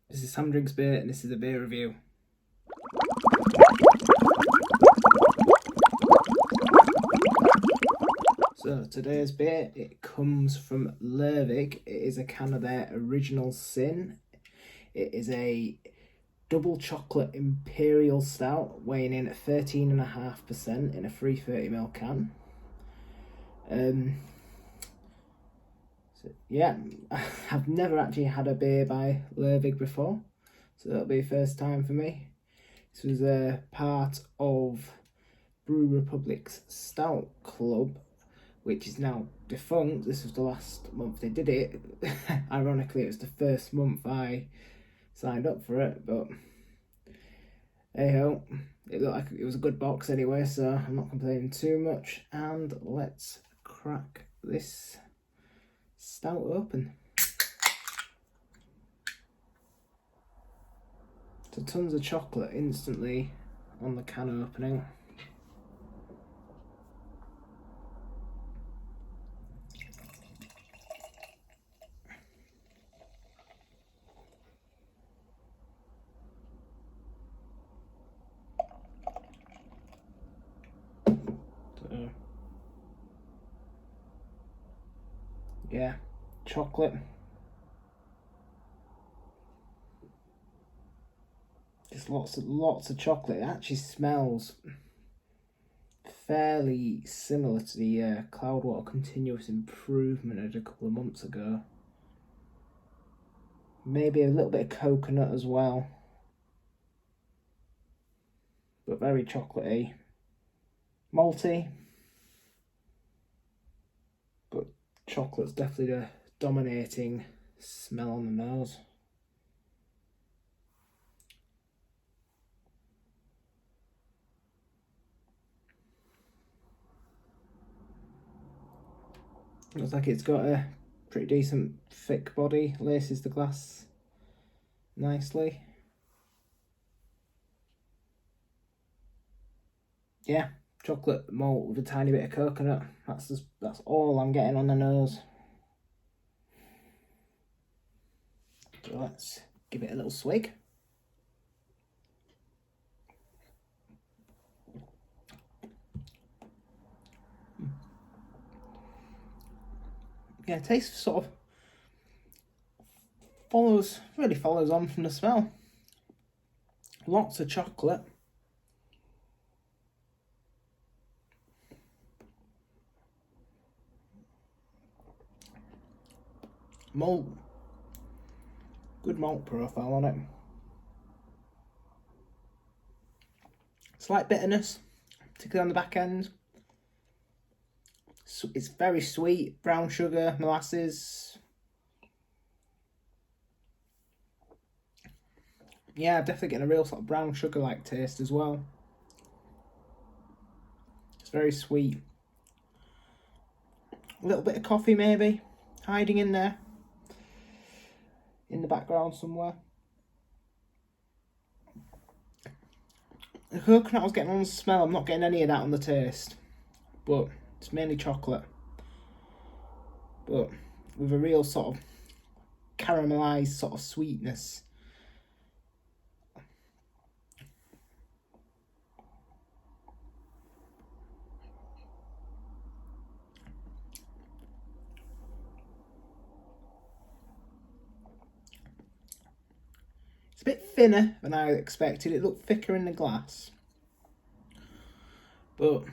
This is Sam Drinks Beer and this is a beer review. So today's beer, it comes from Lervig. It is a can of their Original Sin. It is a double chocolate Imperial Stout weighing in at 13.5% in a 330ml can. Yeah, I've never actually had a beer by Lervig before, so that'll be the first time for me. This was a part of Brew Republic's Stout Club, which is now defunct. This was the last month they did it. Ironically, it was the first month I signed up for it, but hey ho, it looked like it was a good box anyway, so I'm not complaining too much. And let's crack this stout open. So tons of chocolate instantly on the can opening. So, yeah, chocolate. Just lots of chocolate. It actually smells fairly similar to the Cloudwater Continuous Improvement I did a couple of months ago. Maybe a little bit of coconut as well, but very chocolatey, malty, but chocolate's definitely the dominating smell on the nose. Looks like it's got a pretty decent thick body, laces the glass nicely. Yeah, chocolate malt with a tiny bit of coconut. That's all I'm getting on the nose. So let's give it a little swig. Yeah, taste sort of really follows on from the smell. Lots of chocolate. Malt. Good malt profile on it. Slight bitterness, particularly on the back end. It's very sweet, brown sugar, molasses. Yeah, definitely getting a real sort of brown sugar-like taste as well. It's very sweet. A little bit of coffee maybe, hiding in there, in the background somewhere. The coconut I was getting on the smell, I'm not getting any of that on the taste, but it's mainly chocolate, but with a real sort of caramelised sort of sweetness. It's a bit thinner than I expected. It looked thicker in the glass, but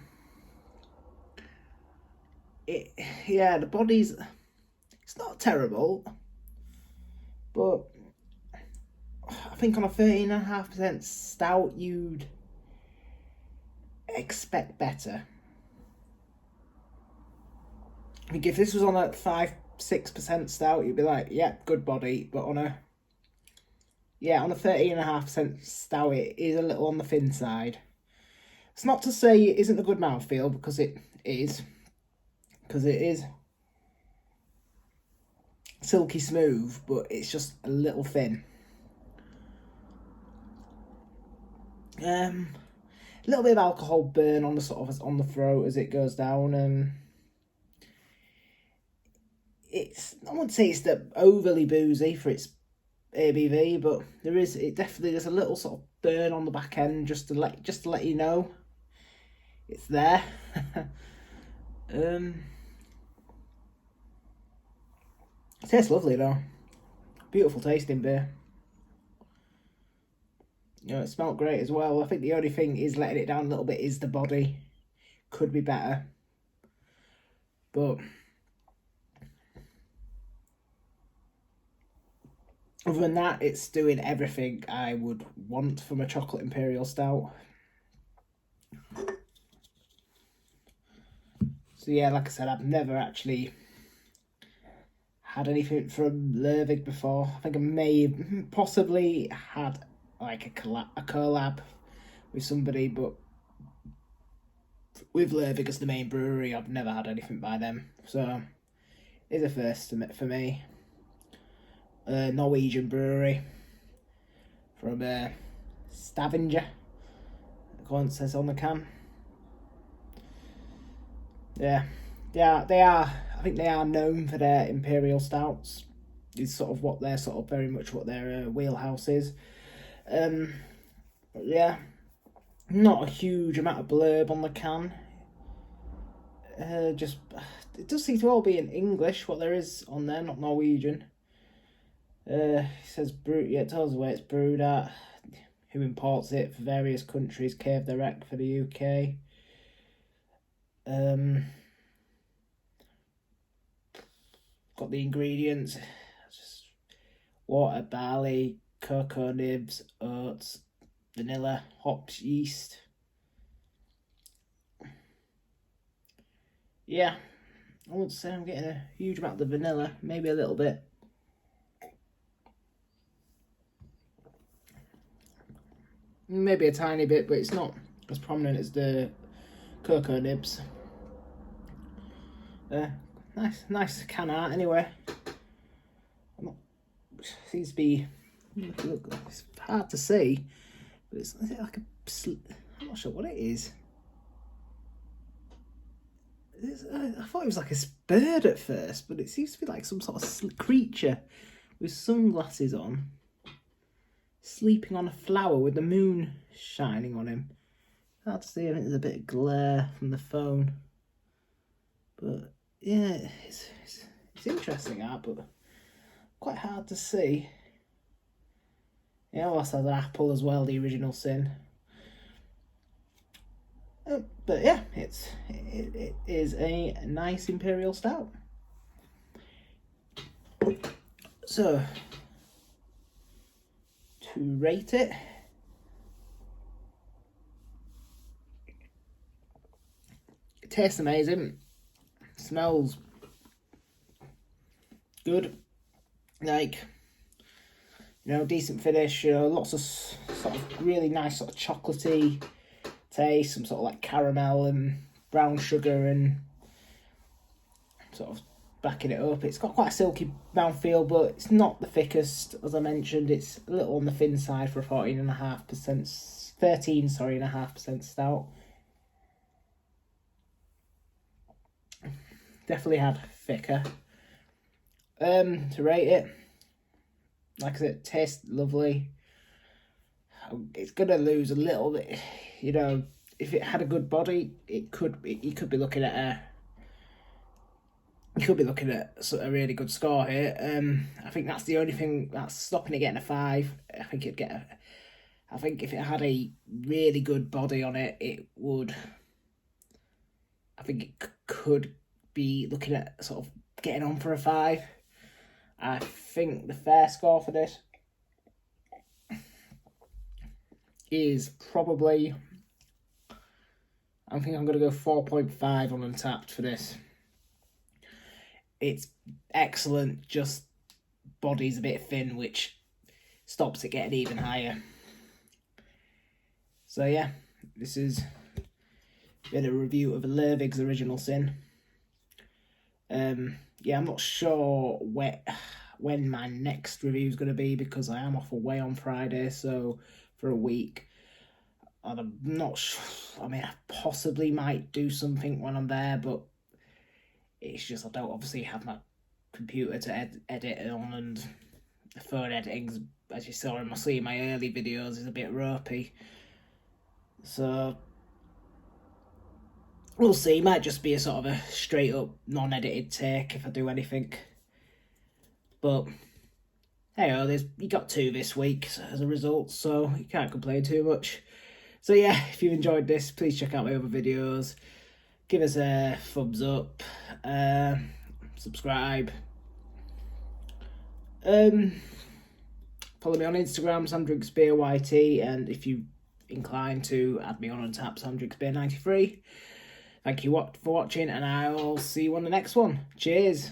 the body's, it's not terrible, but I think on a 13.5% stout you'd expect better. I think if this was on a 5-6% stout, you'd be like, yeah, good body, but on a 13.5% stout, it is a little on the thin side. It's not to say it isn't a good mouthfeel, because it is. Because it is silky smooth, but it's just a little thin. A little bit of alcohol burn on the sort of on the throat as it goes down, and it's, I wouldn't say it's overly boozy for its ABV, but it definitely there's a little sort of burn on the back end just to let you know it's there. It tastes lovely though. Beautiful tasting beer. You know, it smelled great as well. I think the only thing is letting it down a little bit is the body. Could be better. But other than that, it's doing everything I would want from a chocolate Imperial Stout. So yeah, like I said, I've never actually had anything from Lervig before. I think I may have possibly had like a collab with somebody, but with Lervig as the main brewery, I've never had anything by them. So it's a first for me. Norwegian brewery from Stavanger, it says on the can. Yeah, they are. I think they are known for their Imperial Stouts. It's sort of what they're very much what their wheelhouse is. But yeah, not a huge amount of blurb on the can. Just it does seem to all be in English. What there is on there, not Norwegian. It says brew. Yeah, it tells us where it's brewed at, who imports it for various countries. Cave Direct for the UK. Got the ingredients: just water, barley, cocoa nibs, oats, vanilla, hops, yeast. Yeah, I wouldn't say I'm getting a huge amount of the vanilla. Maybe a little bit. Maybe a tiny bit, but it's not as prominent as the cocoa nibs. Nice can art anyway. Seems to be. Look, it's hard to see, but is it like I'm not sure what it is. I thought it was like a bird at first, but it seems to be like some sort of creature with sunglasses on, sleeping on a flower with the moon shining on him. Hard to see. I think there's a bit of glare from the phone, but yeah, it's interesting art, but quite hard to see. Yeah, also has an apple as well, the original sin. But yeah, it is a nice Imperial Stout. So, to rate it, it tastes amazing, smells good, like, you know, decent finish, lots of sort of really nice sort of chocolatey taste, some sort of like caramel and brown sugar and sort of backing it up. It's got quite a silky mouthfeel, but it's not the thickest, as I mentioned. It's a little on the thin side for a 13.5% stout. Definitely had thicker. To rate it, like I said, it tastes lovely. It's gonna lose a little bit, you know. If it had a good body, you could be looking at a really good score here. I think that's the only thing that's stopping it getting a 5. I think if it had a really good body on it, it would. I think it could be looking at sort of getting on for a 5. I think the fair score for this is probably. I think I'm going to go 4.5 on Untappd for this. It's excellent, just body's a bit thin, which stops it getting even higher. So yeah, this is been a review of Lervig's Original Sin. Yeah, I'm not sure when my next review is going to be, because I am off away on Friday, so for a week. And I'm not sure. I mean, I possibly might do something when I'm there, but it's just I don't obviously have my computer to edit on, and The phone editing, as you saw in my early videos, is a bit ropey. So we'll see. Might just be a sort of a straight up non-edited take if I do anything. But hey, you got 2 this week as a result, so you can't complain too much. So yeah, if you enjoyed this, please check out my other videos. Give us a thumbs up, subscribe. Follow me on Instagram, SamDrinksBeerYT, and if you inclined to add me on Untappd, SamDrinksBeer93. Thank you for watching, and I'll see you on the next one. Cheers.